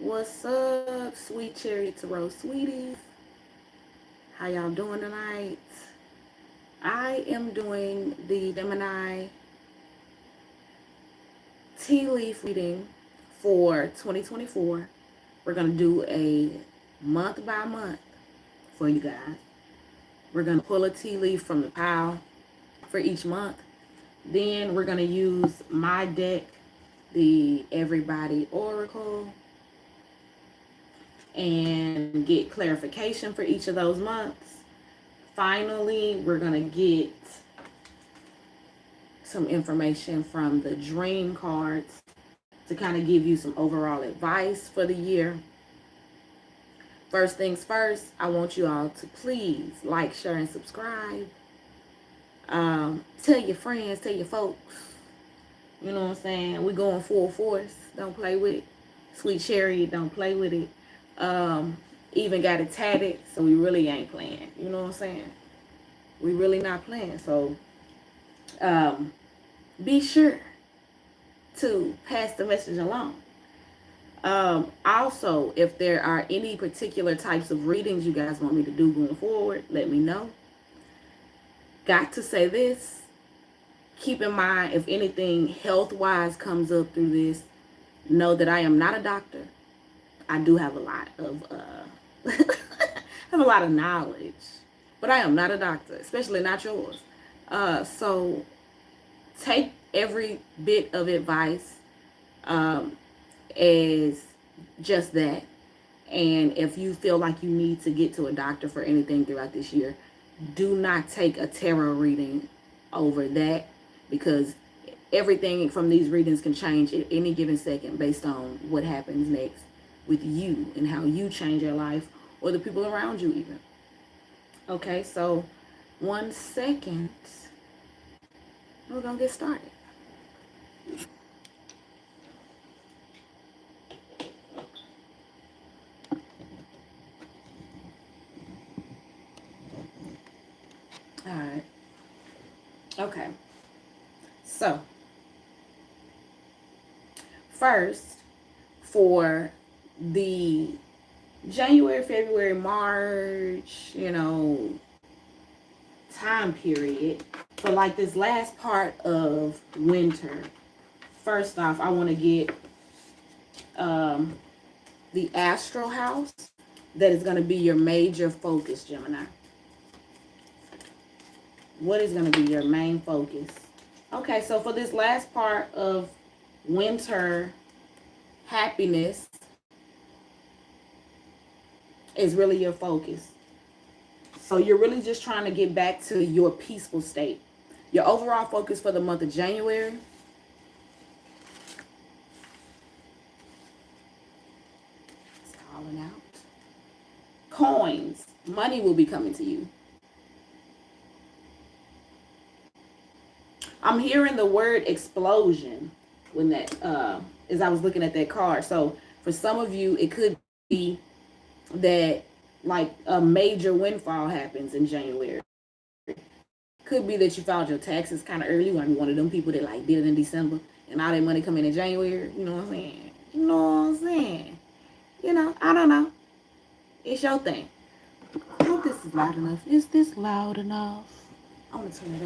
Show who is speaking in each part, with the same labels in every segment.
Speaker 1: What's up, sweet cherry tarot sweeties? How y'all doing tonight? I am doing the Gemini tea leaf reading for 2024. We're going to do a month by month for you guys. We're going to pull a tea leaf from the pile for each month. Then we're going to use my deck, the Everybody Oracle, and get clarification for each of those months. Finally, we're going to get some information from the dream cards to kind of give you some overall advice for the year. First things first, I want you all to please like, share, and subscribe. Tell your friends, tell your folks. You know what I'm saying? We're going full force. Don't play with it. Sweet Cherry, don't play with it. Even got it tatted, so we really ain't playing. You know what I'm saying? We really not playing. So be sure to pass the message along. Also, if there are any particular types of readings you guys want me to do going forward, let me know. Got to say this. Keep in mind, if anything health-wise comes up through this, know that I am not a doctor. I do have a lot of have a lot of knowledge, but I am not a doctor, especially not yours. So take every bit of advice as just that. And if you feel like you need to get to a doctor for anything throughout this year, do not take a tarot reading over that, because everything from these readings can change at any given second based on what happens next with you and how you change your life or the people around you even. Okay, so 1 second. We're going to get started. All right. Okay. So, first, for the January, February, March, time period, for like this last part of winter, first off, I want to get the astral house that is going to be your major focus, Gemini. What is going to be your main focus? Okay, so for this last part of winter, happiness is really your focus. So you're really just trying to get back to your peaceful state. Your overall focus for the month of January is calling out. Coins. Money will be coming to you. I'm hearing the word explosion when that as I was looking at that card. So for some of you, it could be that like a major windfall happens in January. Could be that you filed your taxes kind of early. You might be one of them people that like did it in December and all that money come in January. You know what I'm saying? You know what I'm saying? I don't know. It's your thing. I hope this is loud enough. Is this loud enough? I want to turn it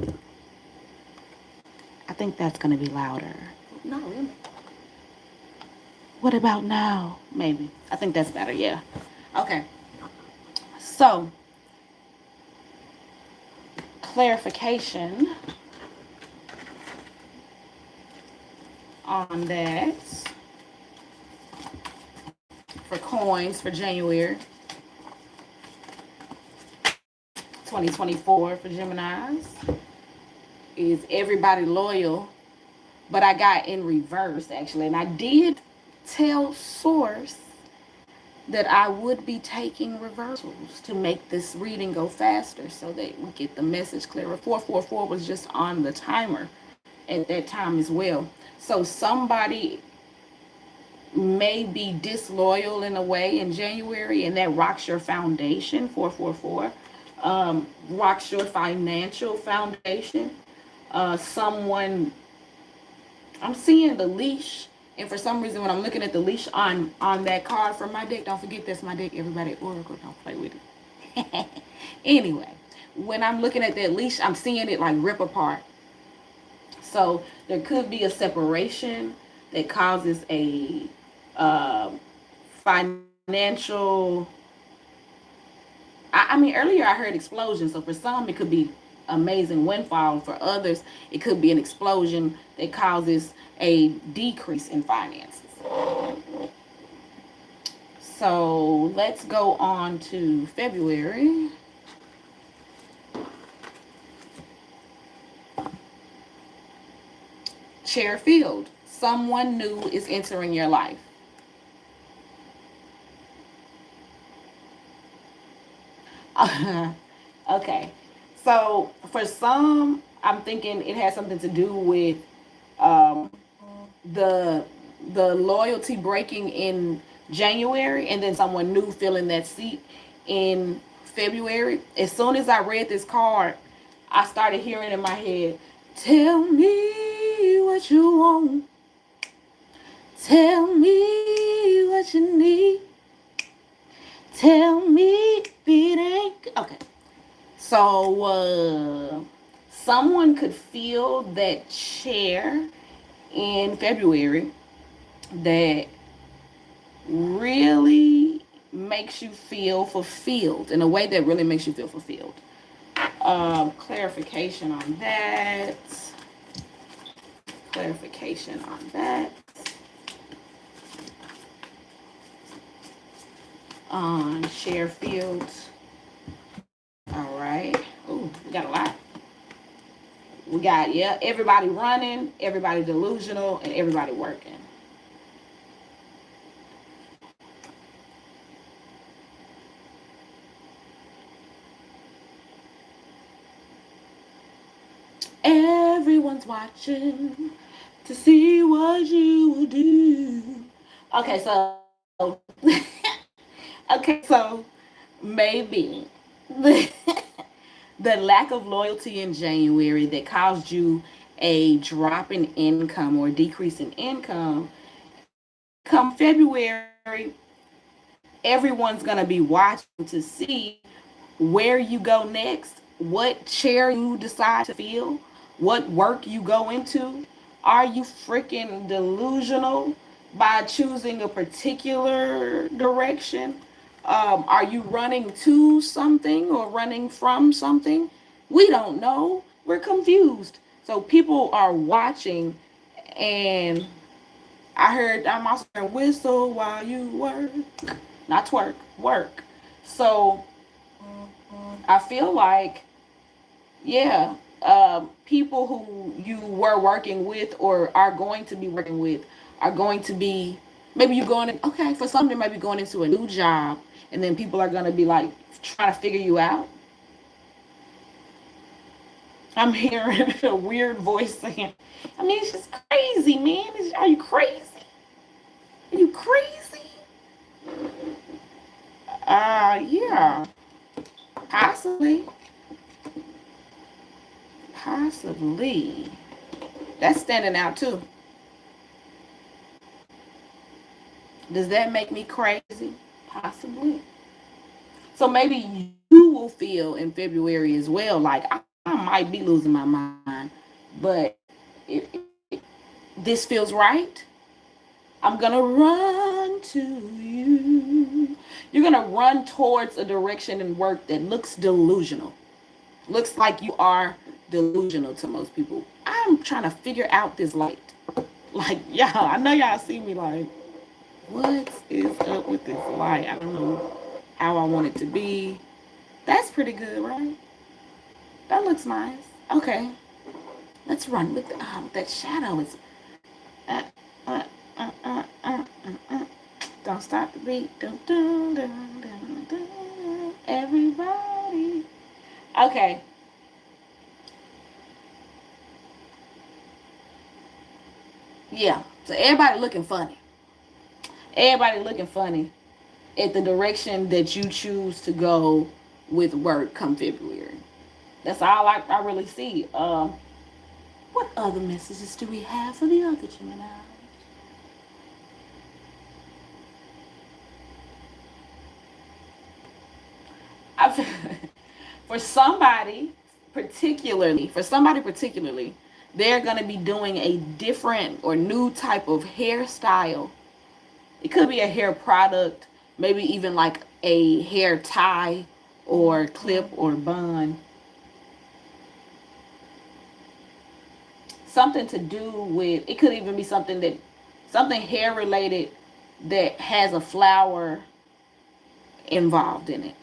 Speaker 1: up. I think that's going to be louder. No, really. What about now? Maybe. I think that's better, yeah. Okay. So, clarification on that for coins for January 2024 for Geminis is everybody loyal, but I got in reverse actually, and I did tell source that I would be taking reversals to make this reading go faster so that we get the message clearer. 444 was just on the timer at that time as well. So somebody may be disloyal in a way in January, and that rocks your foundation. 444 rocks your financial foundation. Someone, I'm seeing the leash And for some reason, when I'm looking at the leash on that card from my deck, don't forget that's my deck, everybody. Oracle, don't play with it. Anyway, when I'm looking at that leash, I'm seeing it like rip apart. So there could be a separation that causes a financial. I mean, earlier I heard explosion. So for some, it could be amazing windfall. For others, it could be an explosion that causes a decrease in finances. So let's go on to February. Chairfield. Someone new is entering your life. Okay. So for some, I'm thinking it has something to do with um, the the loyalty breaking in January, and then someone new filling that seat in February. As soon as I read this card, I started hearing in my head, "Tell me what you want. Tell me what you need. Tell me if it ain't." Okay. So someone could feel that chair in February that really makes you feel fulfilled, in a way that really makes you feel fulfilled. Clarification on that. Clarification on that. On share fields. All right. Oh, we got a lot. We got, yeah, everybody running, everybody delusional, and everybody working. Everyone's watching to see what you will do. Okay, so okay, so maybe the, the lack of loyalty in January that caused you a drop in income or decrease in income, come February, everyone's going to be watching to see where you go next, what chair you decide to fill, what work you go into. Are you freaking delusional by choosing a particular direction? Are you running to something or running from something? We don't know. We're confused. So people are watching, and I heard I'm also hearing whistle while you work, not twerk, work. So I feel like, yeah, people who you were working with or are going to be working with are going to be, maybe you going in, okay, for some they might be going into a new job, and then people are going to be like trying to figure you out. I'm hearing a weird voice saying, I mean, it's just crazy, man. Are you crazy? Are you crazy? Yeah, possibly. Possibly. That's standing out too. Does that make me crazy? Possibly. So maybe you will feel in February as well, like I might be losing my mind, but this feels right. I'm gonna run to you. You're gonna run towards a direction in work that looks delusional. Looks like you are delusional to most people. I'm trying to figure out this light. Like, y'all, I know y'all see me like, what is up with this light? I don't know how I want it to be. That's pretty good, right? That looks nice. Okay, let's run with that shadow. Is uh, uh, uh, uh, uh, uh. Don't stop the beat. Dun, dun, dun, dun, dun. Everybody. Okay. Yeah. So everybody looking funny. Everybody looking funny at the direction that you choose to go with work come February. That's all I really see. What other messages do we have for the other Gemini? for somebody particularly, they're going to be doing a different or new type of hairstyle. It could be a hair product, maybe even like a hair tie or clip or bun. Something to do with, it could even be something hair related that has a flower involved in it.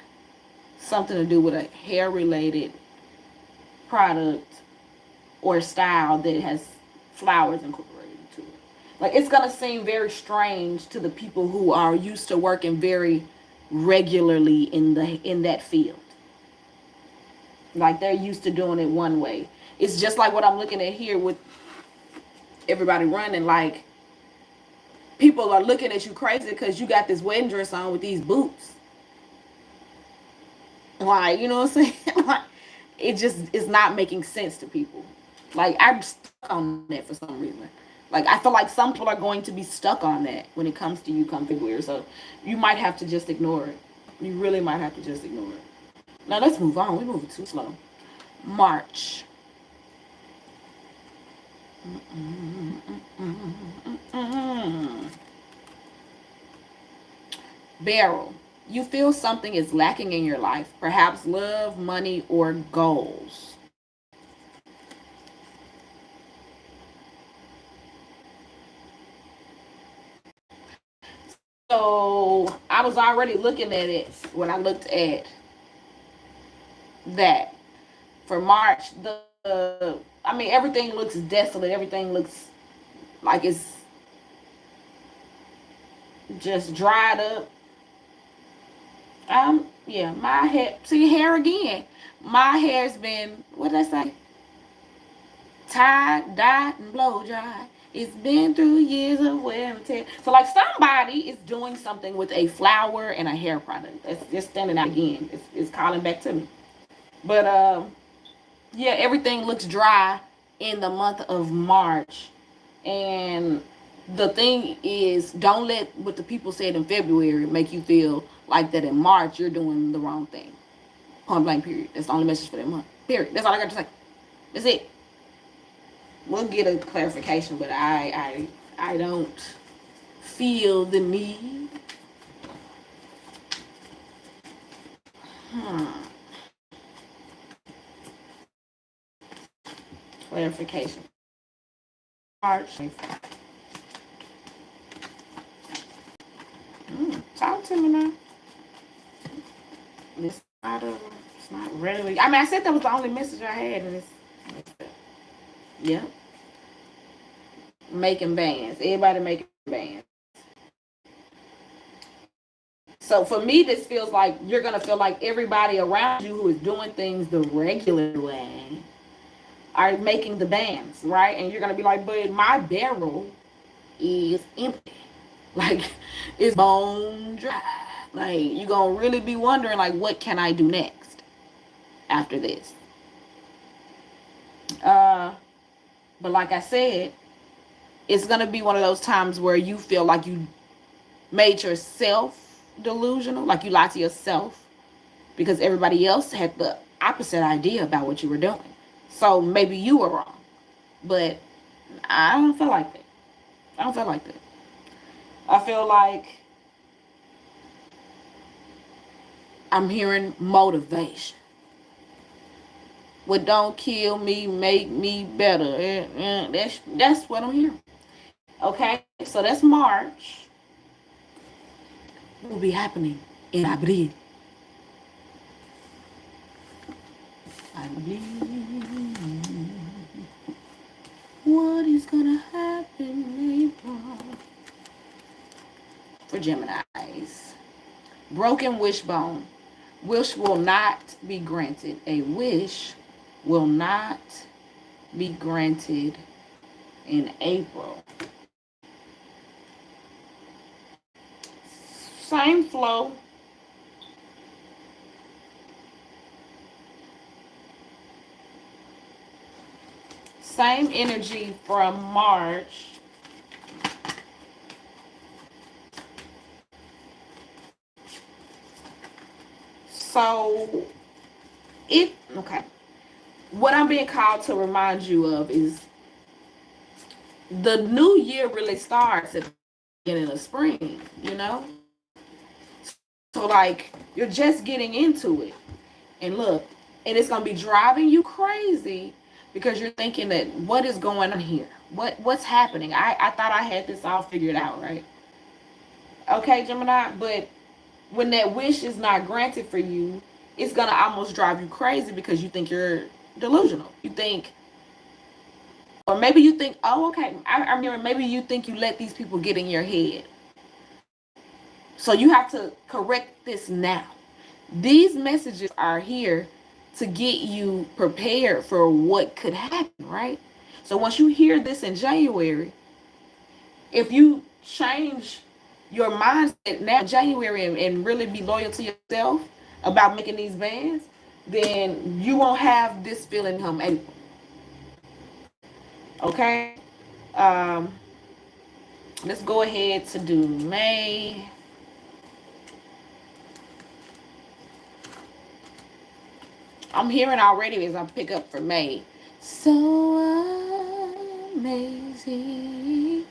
Speaker 1: Something to do with a hair related product or style that has flowers incorporated into it. Like, it's gonna seem very strange to the people who are used to working very regularly in that field. Like, they're used to doing it one way. It's just like what I'm looking at here with everybody running. Like, people are looking at you crazy because you got this wedding dress on with these boots. Like, you know what I'm saying? Like, it just is not making sense to people. Like, I'm stuck on that for some reason. Like, I feel like some people are going to be stuck on that when it comes to you come February. So you might have to just ignore it. You really might have to just ignore it. Now let's move on. We're moving too slow. March. Barrel. You feel something is lacking in your life, perhaps love, money, or goals. So I was already looking at it when I looked at that. For March, I mean, everything looks desolate. Everything looks like it's just dried up. Yeah, my hair. See, hair again. My hair's been, what did I say? Tied, dyed, and blow dried. It's been through years of wear and tear. So, like, somebody is doing something with a flower and a hair product. That's just standing out again. It's calling back to me. But yeah, everything looks dry in the month of March. And the thing is, don't let what the people said in February make you feel like that in March you're doing the wrong thing. Point blank, period. That's the only message for that month. Period. That's all I got to say. That's it. We'll get a clarification, but I don't feel the need. Clarification. March. Talk to me now. It's not readily. I mean, I said that was the only message I had, and it's yeah, making bands. Everybody making bands. So for me, this feels like you're gonna feel like everybody around you who is doing things the regular way are making the bands, right? And you're gonna be like, but my barrel is empty. Like, it's bone dry. Like, you're gonna really be wondering, like, what can I do next after this? But like I said, it's gonna be one of those times where you feel like you made yourself delusional, like you lied to yourself because everybody else had the opposite idea about what you were doing. So maybe you were wrong, but I don't feel like that. I don't feel like that. I feel like I'm hearing motivation. What don't kill me, make me better. That's what I'm hearing. Okay, so that's March. What will be happening in Abril? What is gonna happen in April? For Geminis. Broken wishbone. Wish will not be granted. A wish will not be granted in April. Same flow. Same energy from March. So okay. What I'm being called to remind you of is the new year really starts at the beginning of spring, you know? So like you're just getting into it. And look, and it's gonna be driving you crazy because you're thinking that what is going on here? What's happening? I thought I had this all figured out, right? Okay, Gemini, but when that wish is not granted for you, it's gonna almost drive you crazy because you think you're delusional. You think, or maybe you think, oh, okay, I remember, maybe you think you let these people get in your head. So you have to correct this now. These messages are here to get you prepared for what could happen, right? So once you hear this in January, if you change your mindset now in January and really be loyal to yourself about making these bands, then you won't have this feeling come April. Okay? Um, let's go ahead to do May. I'm hearing already as I pick up for May. So amazing.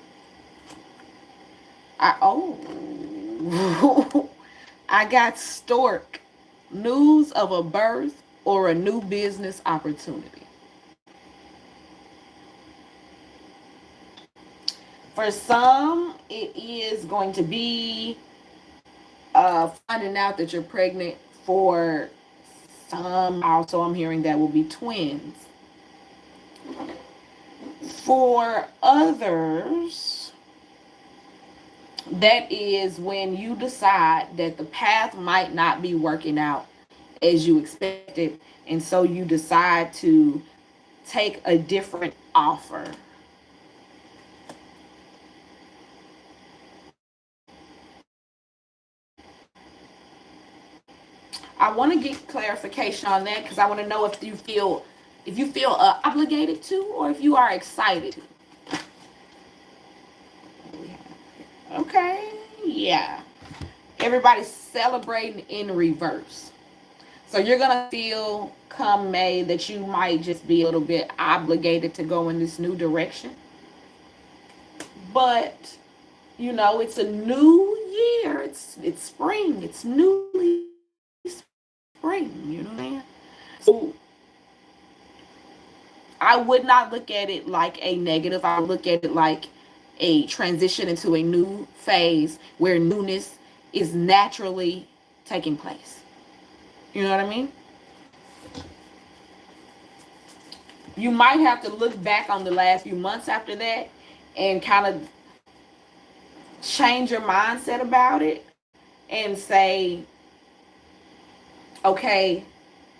Speaker 1: I got stork. News of a birth or a new business opportunity. For some, it is going to be finding out that you're pregnant. For some, also, I'm hearing that will be twins. For others, that is when you decide that the path might not be working out as you expected, and so you decide to take a different offer. I want to get clarification on that because I want to know if you feel obligated to, or if you are excited to. Okay, yeah. Everybody's celebrating in reverse. So you're gonna feel come May that you might just be a little bit obligated to go in this new direction. But it's a new year. It's spring. It's newly spring. You know what I mean? So I would not look at it like a negative. I would look at it like a transition into a new phase where newness is naturally taking place. You know what I mean? You might have to look back on the last few months after that and kind of change your mindset about it and say, okay,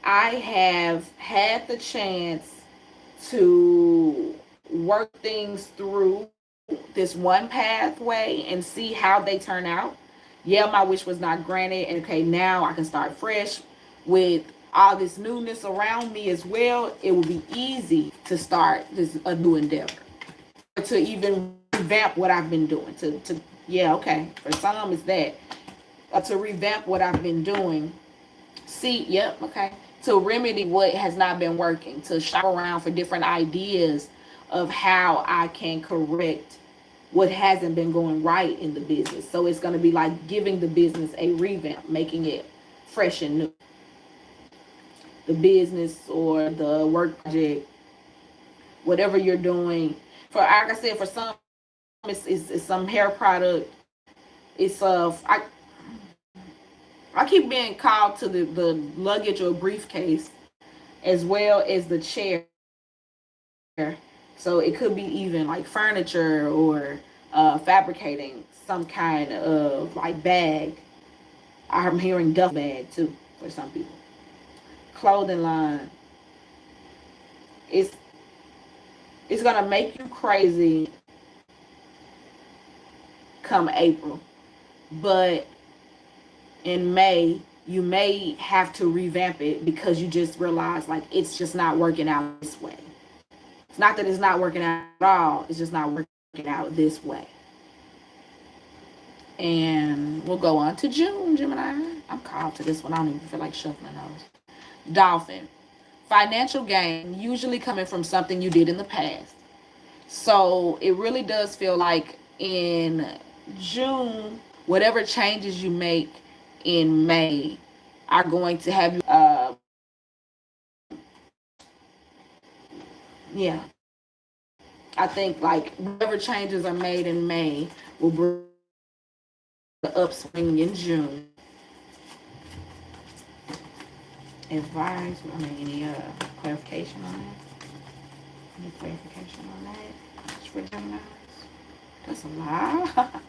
Speaker 1: I have had the chance to work things through this one pathway and see how they turn out. Yeah, my wish was not granted, and okay, now I can start fresh with all this newness around me as well. It will be easy to start this a new endeavor, to even revamp what I've been doing. To yeah, okay. For some, it's that to revamp what I've been doing. See, yep, okay. To remedy what has not been working, to shop around for different ideas of how I can correct what hasn't been going right in the business. So it's going to be like giving the business a revamp, making it fresh and new. The business or the work project, whatever you're doing. For like I said, for some, it's some hair product. It's I keep being called to the luggage or briefcase as well as the chair. So it could be even like furniture or fabricating some kind of like bag. I'm hearing duff bag too for some people. Clothing line. It's it's gonna make you crazy come April, but in May you may have to revamp it because you just realize like it's just not working out this way. It's not that it's not working out at all. It's just not working out this way. And we'll go on to June, Gemini. I'm called to this one. I don't even feel like shuffling those. Dolphin. Financial gain, usually coming from something you did in the past. So it really does feel like in June, whatever changes you make in May are going to have you, yeah. I think like whatever changes are made in May will bring the upswing in June. Advise, I mean, any clarification on that? Any clarification on that? That's for Gemini. That's a lot.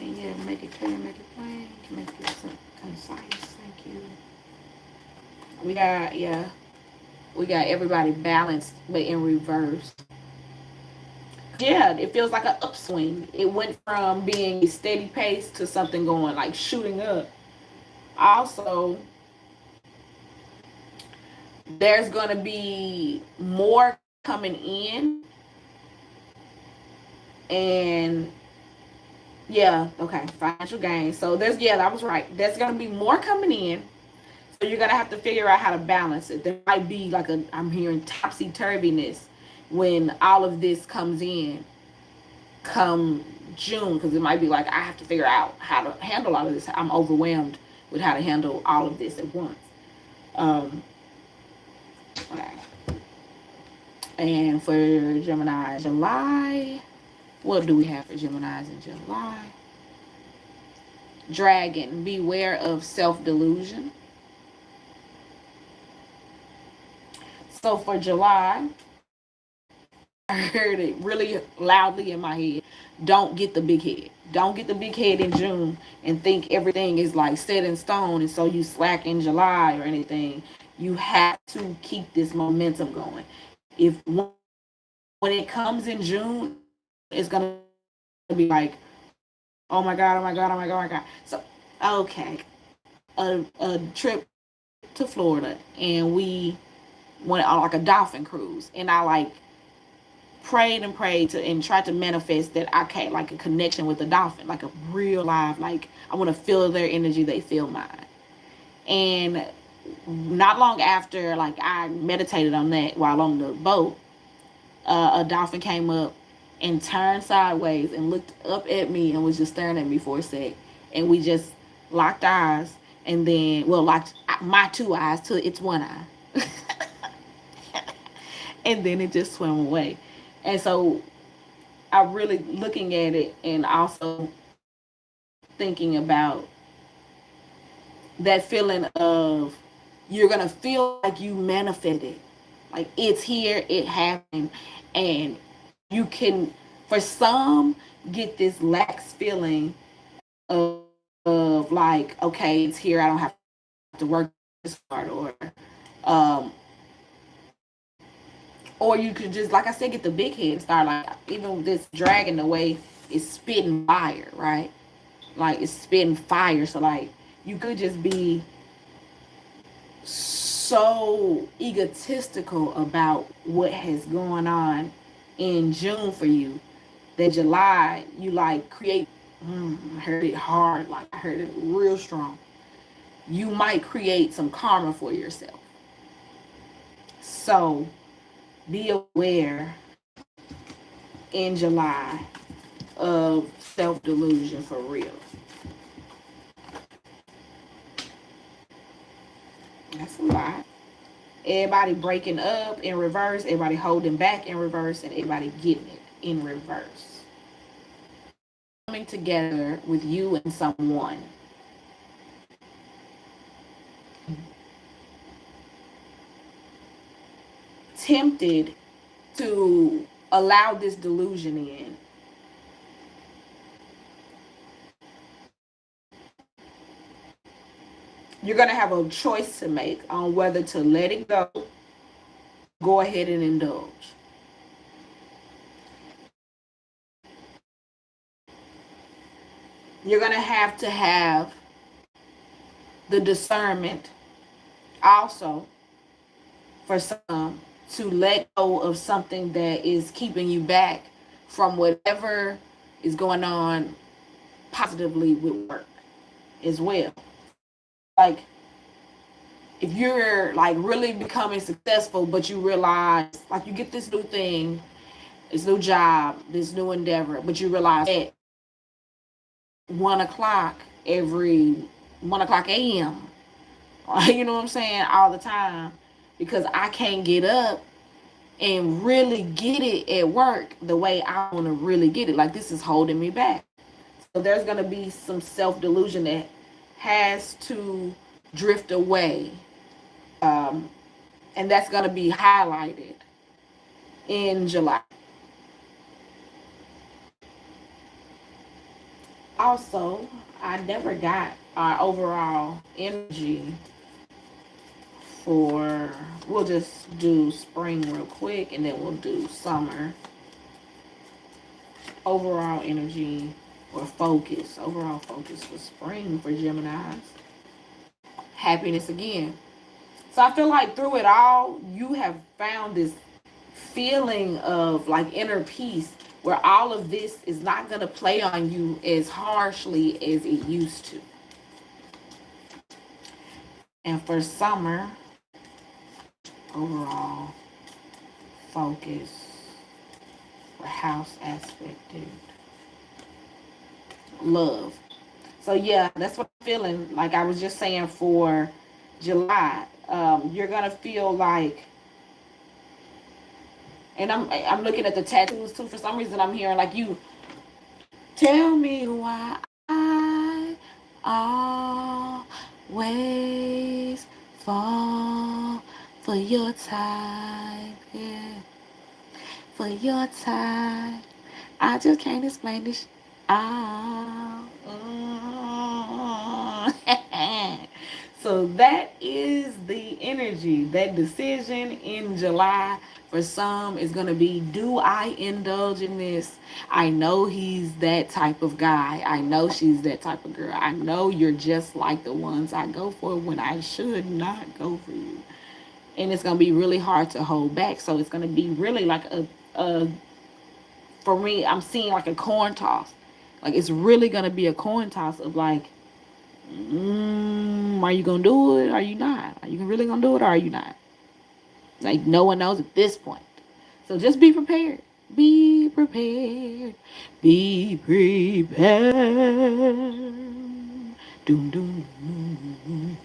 Speaker 1: And yeah, make it clear, make it plain, make it concise. Thank you. We got, yeah, we got everybody balanced, but in reverse. Yeah, it feels like an upswing. It went from being a steady pace to something going like shooting up. Also, there's going to be more coming in. And yeah, okay, financial gain. So there's, yeah, that was right. There's going to be more coming in. So you're going to have to figure out how to balance it. There might be like I'm hearing topsy-turviness when all of this comes in come June, because it might be like I have to figure out how to handle all of this. I'm overwhelmed with how to handle all of this at once. Okay. And for Gemini, July, what do we have for Geminis in July? Dragon, beware of self-delusion. So for July, I heard it really loudly in my head. Don't get the big head. Don't get the big head in June and think everything is like set in stone and so you slack in July or anything. You have to keep this momentum going. If when it comes in June, it's gonna be like, oh my god, oh my god, oh my god, oh my god. So okay, a trip to Florida and we went on like a dolphin cruise, and I like prayed and prayed to and tried to manifest that I can't like a connection with the dolphin, like a real live, like I want to feel their energy, they feel mine. And not long after like I meditated on that while on the boat, a dolphin came up and turned sideways and looked up at me and was just staring at me for a sec, and we just locked eyes, and then well locked my two eyes to its one eye. And then it just swam away. And so I really looking at it and also thinking about that feeling of you're gonna feel like you manifested, like it's here, it happened, and you can, for some, get this lax feeling of like, okay, it's here, I don't have to work this hard, um, or you could just, like I said, get the big head and start like, even this dragon, the way it's spitting fire, right? Like it's spitting fire. So like you could just be so egotistical about what has going on in June for you that July you like create. I heard it hard, like I heard it real strong. You might create some karma for yourself. So be aware in July of self-delusion for real. That's a lot. Everybody breaking up in reverse, everybody holding back in reverse, and everybody getting it in reverse. Coming together with you and someone. Tempted to allow this delusion in. You're going to have a choice to make on whether to let it go ahead and indulge. You're going to have the discernment also for some to let go of something that is keeping you back from whatever is going on positively with work. as well. Like, if you're like really becoming successful, but you realize, like, you get this new thing, this new job, this new endeavor, but you realize at 1 o'clock every 1 o'clock a.m. You know what I'm saying? All the time, because I can't get up and really get it at work the way I want to really get it. Like, this is holding me back. So there's going to be some self-delusion that has to drift away. And that's going to be highlighted in July. Also, I never got our overall energy for, we'll just do spring real quick and then we'll do summer. Overall energy or focus, overall focus for spring for Geminis. Happiness again. So I feel like through it all, you have found this feeling of like inner peace where all of this is not going to play on you as harshly as it used to. And for summer, overall focus for house aspected love. So yeah, that's what I'm feeling. Like I was just saying for July, you're gonna feel like, and I'm looking at the tattoos too. For some reason, I'm hearing like, you tell me why I always fall for your type, yeah, for your type. I just can't explain this. Ah, so that is the energy. That decision in July for some is going to be, do I indulge in this? I know he's that type of guy. I know she's that type of girl. I know you're just like the ones I go for when I should not go for you. And it's going to be really hard to hold back. So it's going to be really like a for me, I'm seeing like a coin toss. Like, it's really going to be a coin toss of like, are you gonna do it? Or are you not? Are you really gonna do it? Or are you not? Like, no one knows at this point. So just be prepared. Be prepared. Be prepared. Doom, doom, doom.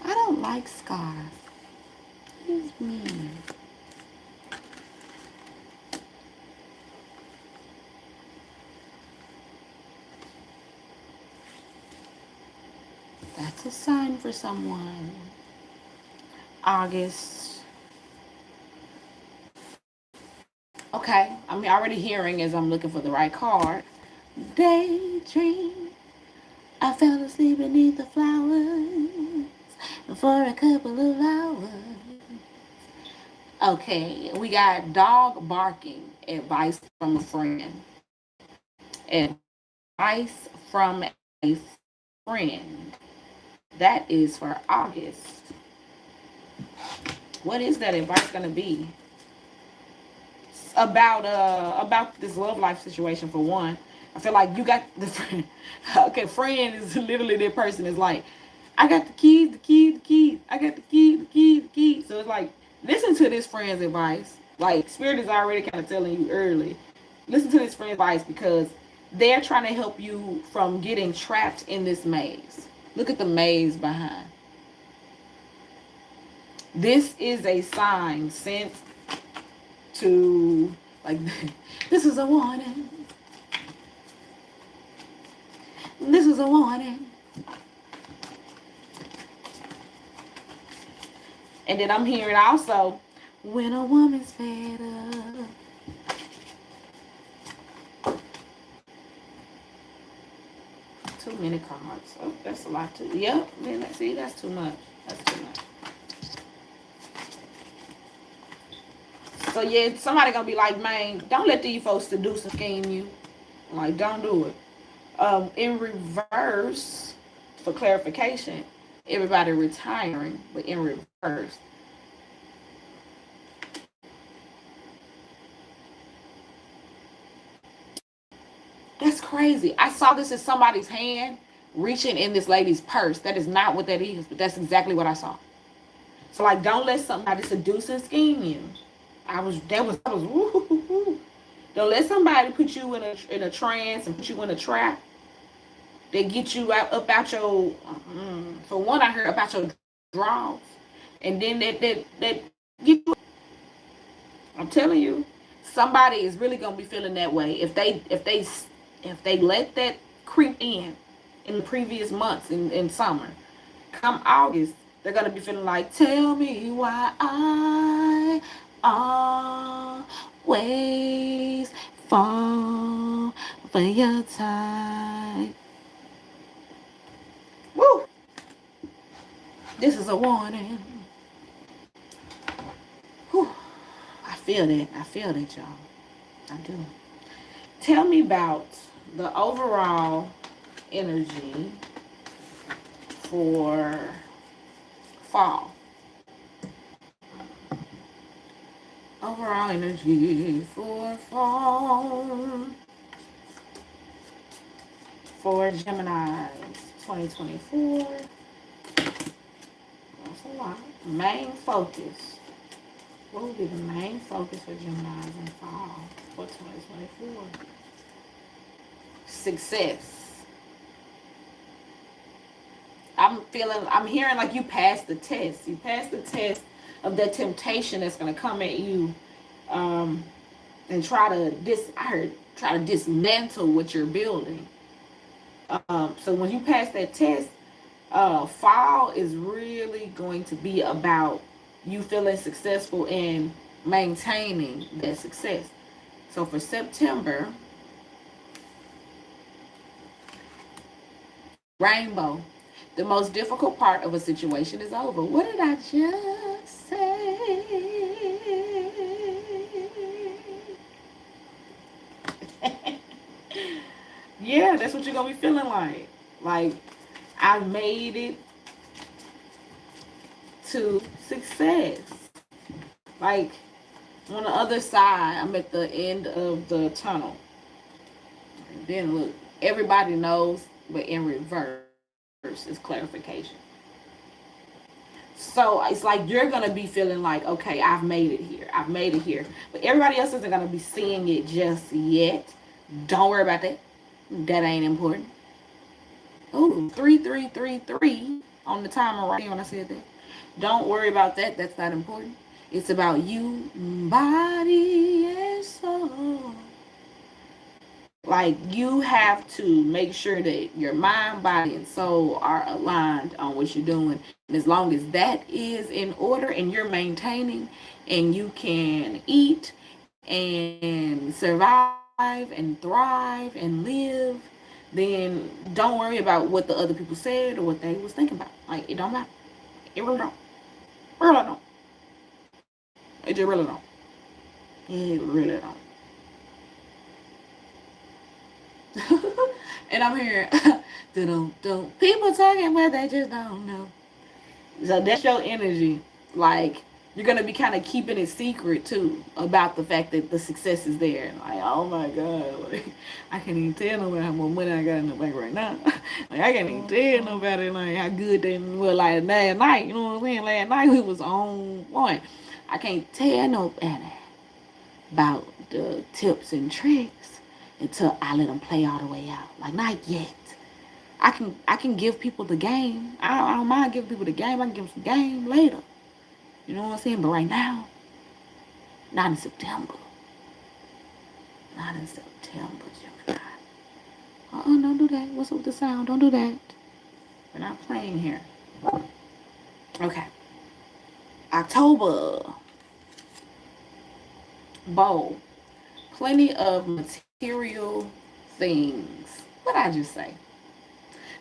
Speaker 1: I don't like Scar. He's mean. That's a sign for someone. August. Okay, I'm already hearing as I'm looking for the right card. Daydream. I fell asleep beneath the flowers for a couple of hours. Okay, we got dog barking. Advice from a friend. Advice from a friend. That is for August. What is that advice going to be? About this love life situation for one. I feel like you got the friend. Okay, friend is literally that person is like, I got the keys, the keys, the keys. I got the keys, the keys, the keys. So it's like, listen to this friend's advice. Like, Spirit is already kind of telling you early. Listen to this friend's advice because they're trying to help you from getting trapped in this maze. Look at the maze behind. This is a sign sent to, like, this is a warning. This is a warning. And then I'm hearing also, when a woman's fed up. Too many cards. Oh, that's a lot too. Yep. Man, see, that's too much. That's too much. So yeah, somebody gonna be like, man, don't let these folks seduce and scheme you. Like, don't do it. In reverse, for clarification, everybody retiring, but in reverse. That's crazy. I saw this in somebody's hand, reaching in this lady's purse. That is not what that is, but that's exactly what I saw. So like, don't let somebody seduce and scheme you. I was woo. Don't let somebody put you in a trance and put you in a trap. They get you up out your, for one, I heard about your draws, and then that get you. I'm telling you, somebody is really gonna be feeling that way if they let that creep in the previous months in summer. Come August, they're gonna be feeling like, tell me why I always fall for your type. Woo! This is a warning. Whew. I feel that. I feel that, y'all. I do. Tell me about the overall energy for fall. Overall energy for fall. For Gemini's 2024. That's a lot. Main focus. What will be the main focus for Gemini's in fall for 2024? Success. I'm hearing like you passed the test. You passed the test of that temptation that's going to come at you and try to dismantle what you're building. So when you pass that test, fall is really going to be about you feeling successful and maintaining that success. So for September, rainbow. The most difficult part of a situation is over. What did I just say? Yeah, that's what you're going to be feeling like. Like, I made it to success. Like, on the other side, I'm at the end of the tunnel. And then look, everybody knows, but in reverse is clarification. So it's like you're going to be feeling like, okay, I've made it here. I've made it here. But everybody else isn't going to be seeing it just yet. Don't worry about that. That ain't important. Oh, 3333 on the timer right here when I said that. Don't worry about that. That's not important. It's about you, body and soul. Like, you have to make sure that your mind, body, and soul are aligned on what you're doing. And as long as that is in order and you're maintaining and you can eat and survive and thrive and live, then don't worry about what the other people said or what they was thinking about. Like, it don't matter. It really don't. Really don't. It just really don't. It really don't. And I'm hearing, people talking, but they just don't know. So that's your energy. Like, you're going to be kind of keeping it secret, too, about the fact that the success is there. Like, oh, my God. Like, I can't even tell nobody how much money I got in the bank right now. Like, I can't even tell nobody, like, how good they were, like, last night. You know what I'm saying? Last night, we was on point. I can't tell nobody about the tips and tricks until I let them play all the way out. Like, not yet. I can give people the game. I don't mind giving people the game. I can give them some game later. You know what I'm saying? But right now, not in September. Not in September, Gemini. Don't do that. What's up with the sound? Don't do that. We're not playing here. Okay. October. Bowl. Plenty of material things. What did I just say?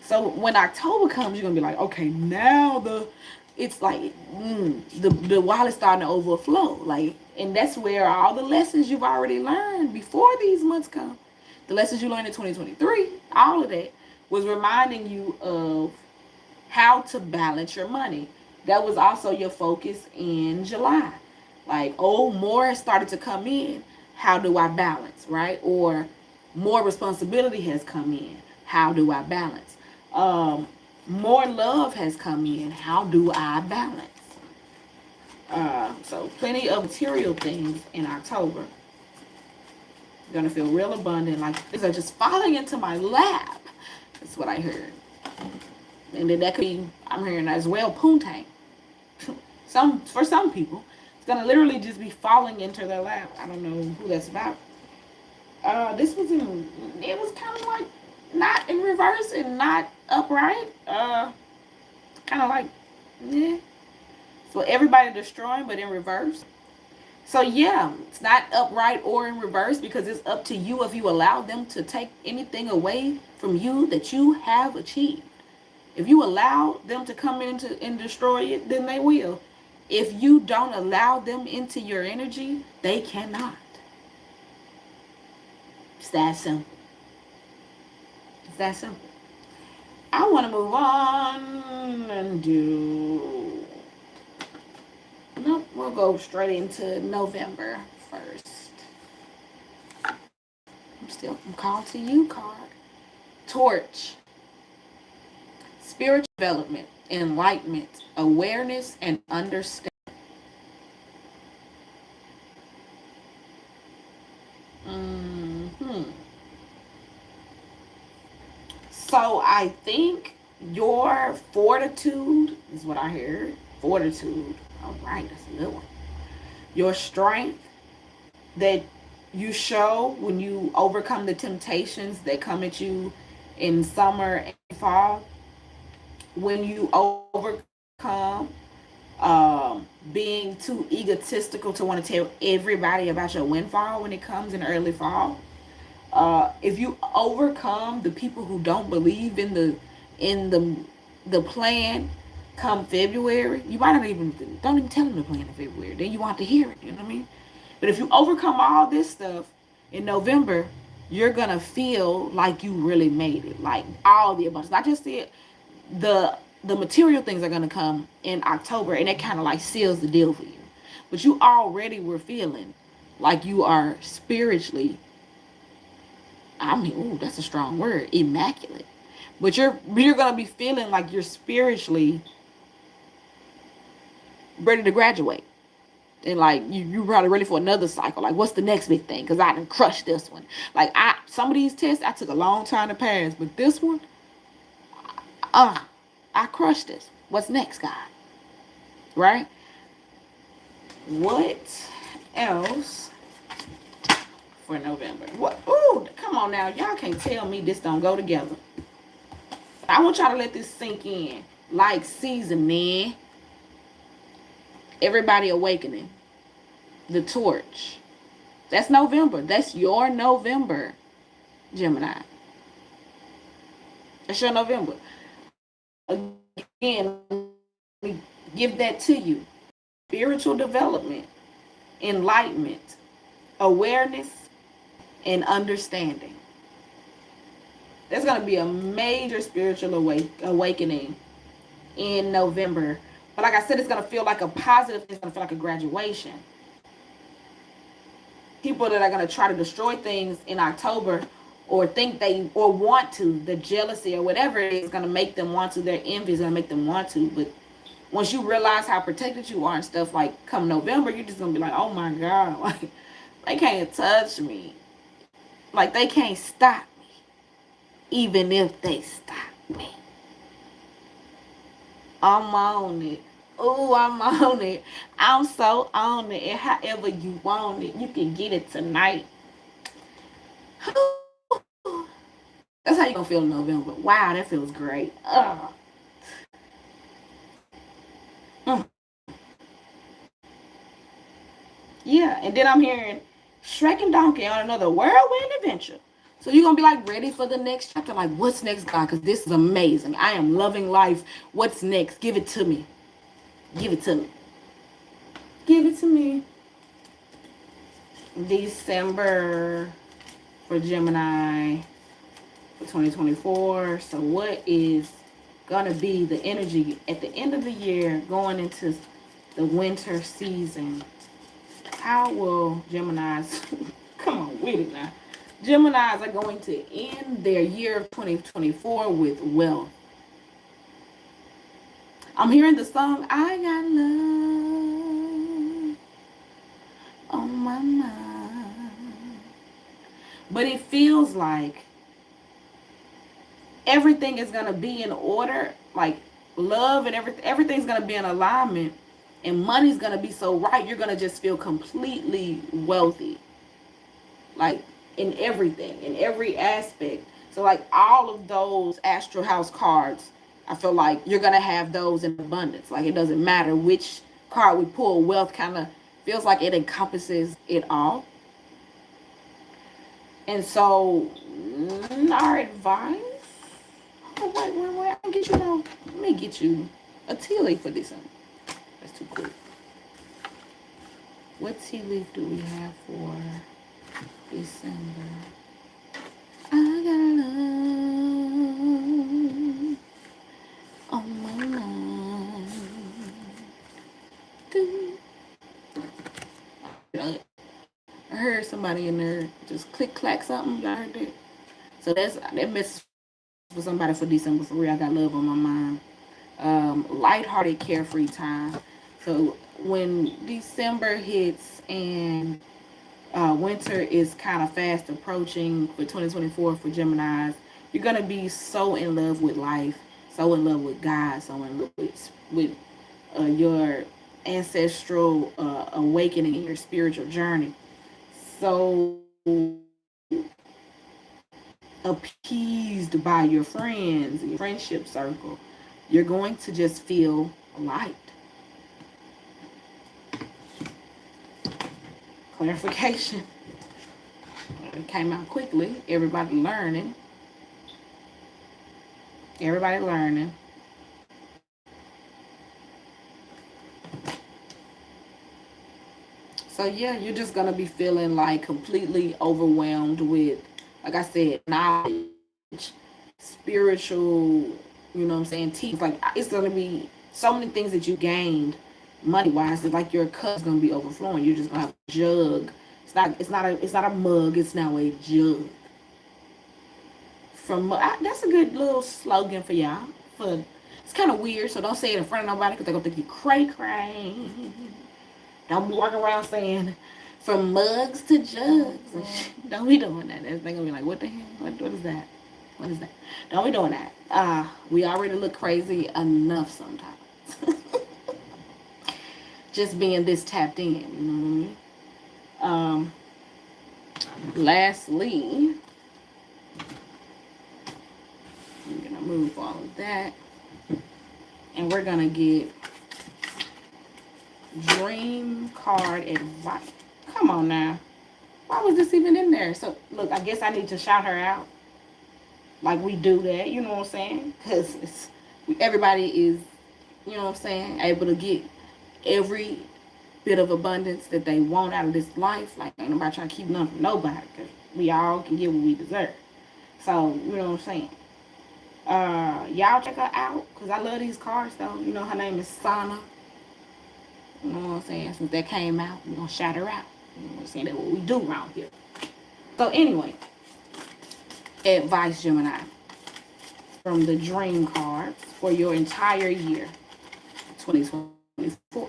Speaker 1: So when October comes, you're gonna be like, okay, now it's like the wallet's starting to overflow. Like, and that's where all the lessons you've already learned before these months come, the lessons you learned in 2023, all of that was reminding you of how to balance your money. That was also your focus in July. Like, oh, more started to come in. How do I balance, right? Or more responsibility has come in. How do I balance? More love has come in. How do I balance? So plenty of material things in October. Gonna feel real abundant. Like these are just falling into my lap. That's what I heard. And then that could be, I'm hearing as well, poontang. For some people, it's gonna literally just be falling into their lap. I don't know who that's about. This was it was kind of like not in reverse and not upright. Kind of like, yeah. So everybody destroying, but in reverse. So yeah, it's not upright or in reverse because it's up to you if you allow them to take anything away from you that you have achieved. If you allow them to come into and destroy it, then they will. If you don't allow them into your energy, they cannot. It's that simple. It's that simple. I want to move on and do... Nope, we'll go straight into November first. I'm calling to you, card. Torch. Spiritual development, enlightenment, awareness, and understanding. So I think your fortitude is what I heard. Fortitude. All right, that's a good one. Your strength that you show when you overcome the temptations that come at you in summer and fall. When you overcome being too egotistical to want to tell everybody about your windfall when it comes in early fall. If you overcome the people who don't believe in the plan come February, you might not even don't even tell them the plan in February. Then you want to hear it. You know what I mean? But if you overcome all this stuff in November, you're gonna feel like you really made it. Like all the abundance. I just said the material things are gonna come in October, and that kind of like seals the deal for you. But you already were feeling like you are spiritually, I mean, ooh, that's a strong word, immaculate. But you're gonna be feeling like you're spiritually ready to graduate. And like you probably ready for another cycle. Like, what's the next big thing? Because I done crushed this one. Like some of these tests I took a long time to pass, but this one, I crushed this. What's next, God? Right? What else for November? What? Ooh, come on now. Y'all can't tell me this don't go together. I want y'all to let this sink in. Like seasoning. Everybody awakening. The torch. That's November. That's your November, Gemini. That's your November. Again, we give that to you. Spiritual development, enlightenment, awareness, and understanding. There's going to be a major spiritual awakening in November. But like I said, it's going to feel like a positive. It's going to feel like a graduation. People that are going to try to destroy things in October or think they or want to, the jealousy or whatever it is going to make them want to. Their envy is going to make them want to. But once you realize how protected you are and stuff, like come November, you're just going to be like, oh my God, like they can't touch me. Like they can't stop me. Even if they stop me. I'm on it. Oh, I'm on it. I'm so on it. And however you want it, you can get it tonight. That's how you're going to feel in November. Wow, that feels great. Yeah, and then I'm hearing Shrek and Donkey on another whirlwind adventure. So you're going to be like ready for the next chapter. Like, what's next, God? Because this is amazing. I am loving life. What's next? Give it to me. Give it to me. Give it to me. December for Gemini for 2024. So what is going to be the energy at the end of the year going into the winter season? How will Geminis, come on with it now. Geminis are going to end their year of 2024 with wealth. I'm hearing the song, I got love on my mind. But it feels like everything is going to be in order. Like love and everything's going to be in alignment. And money's going to be so right. You're going to just feel completely wealthy. Like in everything, in every aspect. So like all of those astral house cards, I feel like you're going to have those in abundance. Like it doesn't matter which card we pull. Wealth kind of feels like it encompasses it all. And so our advice, oh, wait, I can get you now. Let me get you a tea leaf for this one. That's too quick. What tea leaf do we have for December? I got love on my mind. I heard somebody in there just click clack something. Y'all heard that? So that message for somebody for December for real. I got love on my mind. Lighthearted, carefree time. So when December hits and winter is kind of fast approaching for 2024 for Geminis, you're gonna be so in love with life, so in love with God, so in love with your ancestral awakening in your spiritual journey. So appeased by your friends, your friendship circle, you're going to just feel light. Clarification. It came out quickly. Everybody learning. Everybody learning. So yeah, you're just gonna be feeling like completely overwhelmed with, like I said, knowledge, spiritual, you know what I'm saying, teeth. Like it's gonna be so many things that you gained money wise. It's like your cup's gonna be overflowing. You're just gonna have a jug. It's not a mug. It's now a jug. That's a good little slogan for y'all. It's kind of weird, so don't say it in front of nobody because they're gonna think you cray. Don't be walking around saying from mugs to jugs. Don't be doing that. They're gonna be like, what the hell? What is that? What is that? Don't be doing that. We already look crazy enough sometimes. Just being this tapped in, you know what I mean? Lastly, I'm gonna move all of that, and we're gonna get dream card advice. Come on now. Why was this even in there? So look, I guess I need to shout her out. Like we do that, you know what I'm saying? Because everybody is, you know what I'm saying, able to get every bit of abundance that they want out of this life. Like ain't nobody trying to keep nothing from nobody, because we all can get what we deserve. So you know what I'm saying. Y'all check her out, because I love these cards though. You know, her name is Sana. You know what I'm saying? Since that came out, we're gonna shout her out. You know what I'm saying? That's what we do around here. So anyway, advice, Gemini, from the dream cards for your entire year, 2024.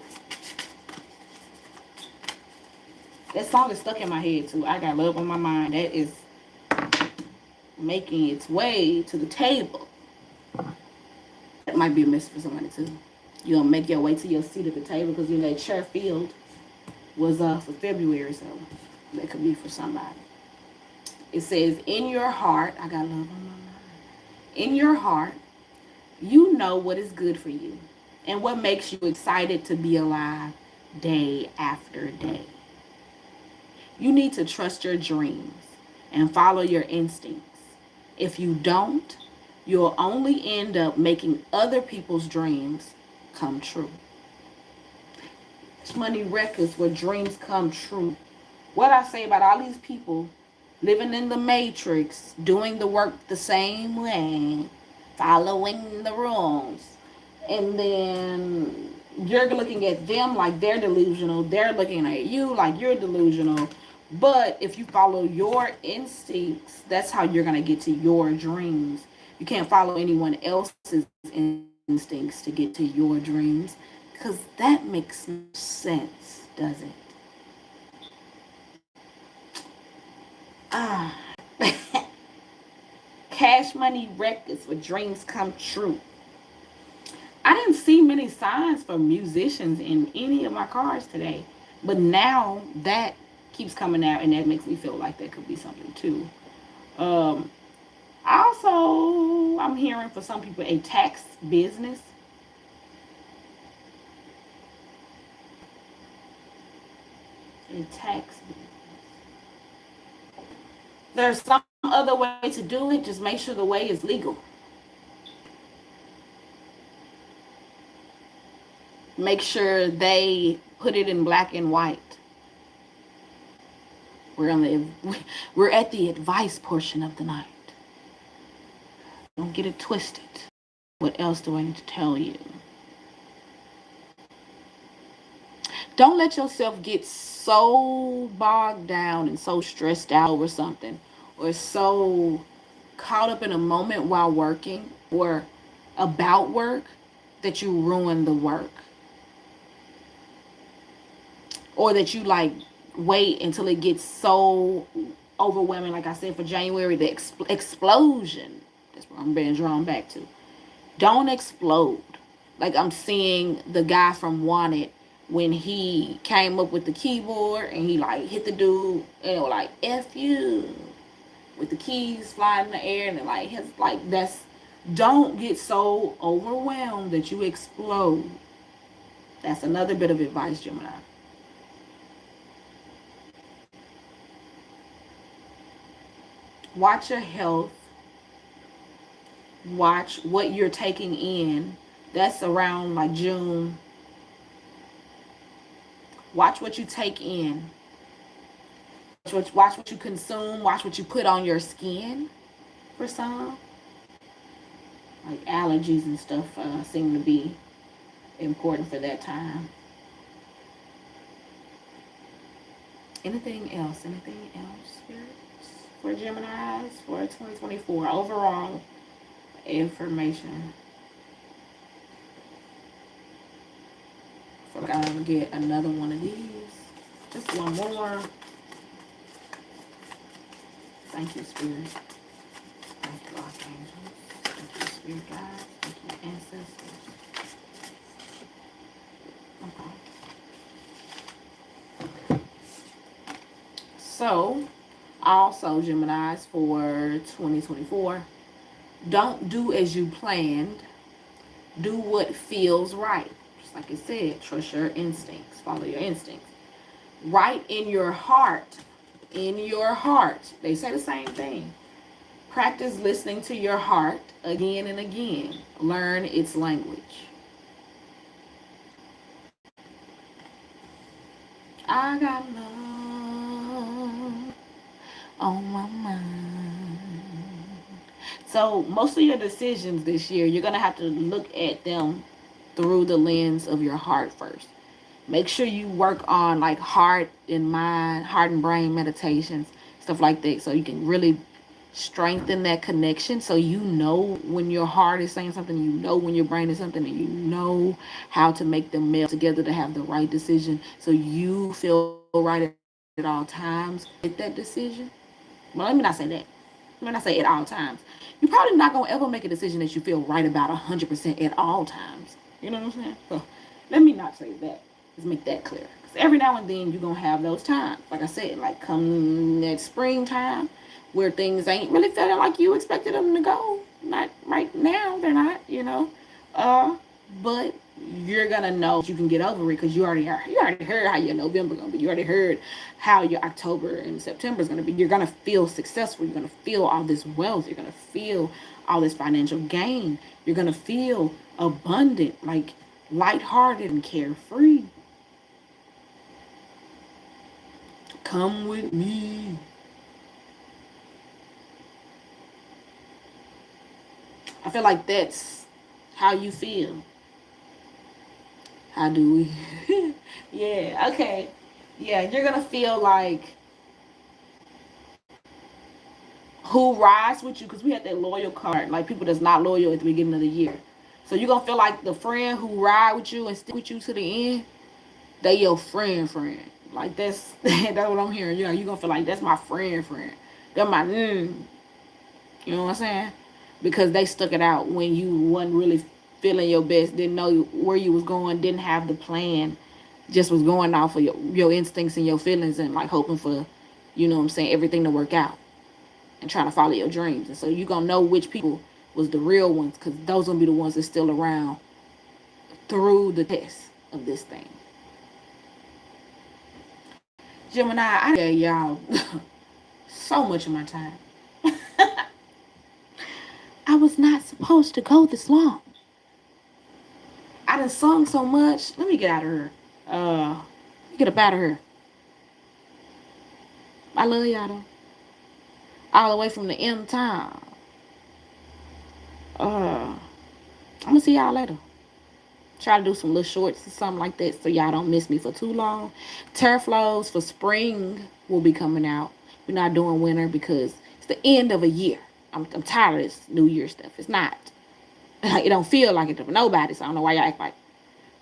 Speaker 1: That song is stuck in my head too. I got love on my mind. That is making its way to the table. That might be a message for somebody too. You're gonna make your way to your seat at the table, because you know that chair field was for February, so that could be for somebody. It says, in your heart, I got love on my mind. In your heart, you know what is good for you and what makes you excited to be alive day after day. You need to trust your dreams and follow your instincts. If you don't, you'll only end up making other people's dreams come true. Money records where dreams come true. What I say about all these people living in the matrix, doing the work the same way, following the rules, and then you're looking at them like they're delusional. They're looking at you like you're delusional. But if you follow your instincts, that's how you're going to get to your dreams. You can't follow anyone else's instincts. instincts to get to your dreams, because that makes no sense, does it? Ah, cash money records for dreams come true. I didn't see many signs for musicians in any of my cards today, but now that keeps coming out, and that makes me feel like that could be something too. Um, Also, I'm hearing for some people a tax business. A tax business. There's some other way to do it. Just make sure the way is legal. Make sure they put it in black and white. We're on the we're at the advice portion of the night. Don't get it twisted. What else do I need to tell you? Don't let yourself get so bogged down and so stressed out over something, or so caught up in a moment while working or about work that you ruin the work, or that you like wait until it gets so overwhelming. Like I said, for January, the explosion. That's what I'm being drawn back to. Don't explode. Like I'm seeing the guy from Wanted when he came up with the keyboard and he like hit the dude and it was like F you with the keys flying in the air, and it like his like that's, don't get so overwhelmed that you explode. That's another bit of advice, Gemini. Watch your health. Watch what you're taking in. That's around like June. Watch what you take in. Watch what you consume. Watch what you put on your skin. For some, like allergies and stuff seem to be important for that time. Anything else? Anything else, spirits? For Geminis for 2024 overall information. I feel like I'm gonna get another one of these. Just one more. Thank you, Spirit. Thank you, Archangels. Thank you, Spirit Guides. Thank you, Ancestors. Okay. So, also, Geminis for 2024, don't do as you planned. Do what feels right. Just like it said, trust your instincts. Follow your instincts. Right in your heart. In your heart. They say the same thing. Practice listening to your heart again and again. Learn its language. I got love on my mind. So most of your decisions this year, you're going to have to look at them through the lens of your heart first. Make sure you work on like heart and mind, heart and brain meditations, stuff like that, so you can really strengthen that connection, so you know when your heart is saying something, you know when your brain is something, and you know how to make them meld together to have the right decision, so you feel right at all times with that decision. Well, let me not say that. Let me not say at all times. You're probably not going to ever make a decision that you feel right about 100% at all times. You know what I'm saying? So let me not say that. Let's make that clear. Because every now and then you're going to have those times. Like I said, like come that springtime where things ain't really feeling like you expected them to go. Not right now. They're not, you know. But you're gonna know you can get over it because you already heard how your November gonna be. You already heard how your October and September is gonna be. You're gonna feel successful. You're gonna feel all this wealth. You're gonna feel all this financial gain. You're gonna feel abundant, like lighthearted and carefree. Come with me. I feel like that's how you feel. How do we? Yeah, okay. Yeah, you're gonna feel like who rides with you, because we had that loyal card, like people that's not loyal at the beginning of the year. So you're going to feel like the friend who ride with you and stick with you to the end, they your friend. Like that's what I'm hearing. You know, you're going to feel like that's my friend. They're my, you know what I'm saying? Because they stuck it out when you wasn't really feeling your best, didn't know where you was going, didn't have the plan, just was going off of your instincts and your feelings and like hoping for, you know what I'm saying, everything to work out and trying to follow your dreams. And so you're going to know which people was the real ones because those going to be the ones that's still around through the test of this thing. Gemini, I gave y'all so much of my time. I was not supposed to go this long. I done sung so much. Let me get out of here. Let me get up out of here. I love y'all though. All the way from the M town. I'm gonna see y'all later. Try to do some little shorts or something like that so y'all don't miss me for too long. Tarot flows for spring will be coming out. We're not doing winter because it's the end of a year. I'm tired of this New Year stuff. It's not. It don't feel like it to nobody, so I don't know why y'all act like.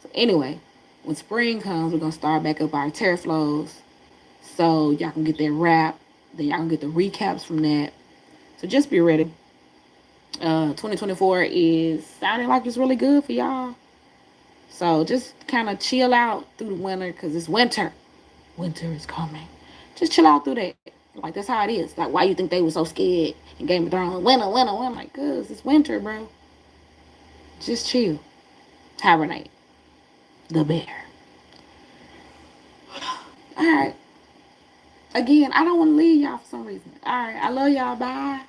Speaker 1: So anyway, when spring comes, we're gonna start back up our tarot flows. So y'all can get that wrap. Then y'all can get the recaps from that. So just be ready. 2024 is sounding like it's really good for y'all. So just kind of chill out through the winter because it's winter. Winter is coming. Just chill out through that. Like that's how it is. Like why you think they were so scared in Game of Thrones? Winter. Like, cause it's winter, bro. Just chill. Hibernate. The bear. All right. Again, I don't want to leave y'all for some reason. All right. I love y'all. Bye.